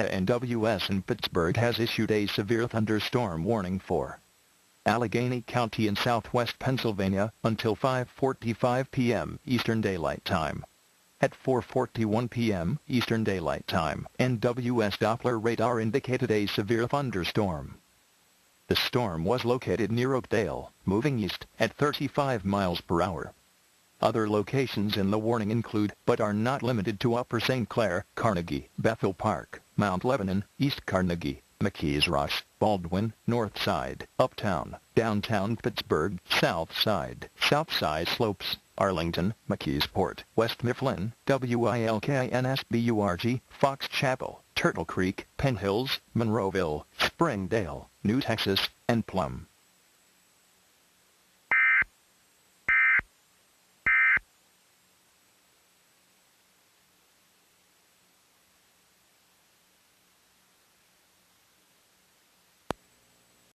NWS in Pittsburgh has issued a severe thunderstorm warning for Allegheny County in southwest Pennsylvania until 5:45 p.m. Eastern Daylight Time. At 4:41 p.m. Eastern Daylight Time, NWS Doppler radar indicated a severe thunderstorm. The storm was located near Oakdale, moving east at 35 miles per hour. Other locations in the warning include, but are not limited to, Upper St. Clair, Carnegie, Bethel Park, Mount Lebanon, East Carnegie, McKees Rush, Baldwin, North Side, Uptown, Downtown Pittsburgh, South Side, South Side Slopes, Arlington, McKeesport, West Mifflin, Wilkinsburg, Fox Chapel, Turtle Creek, Penn Hills, Monroeville, Springdale, New Texas, and Plum.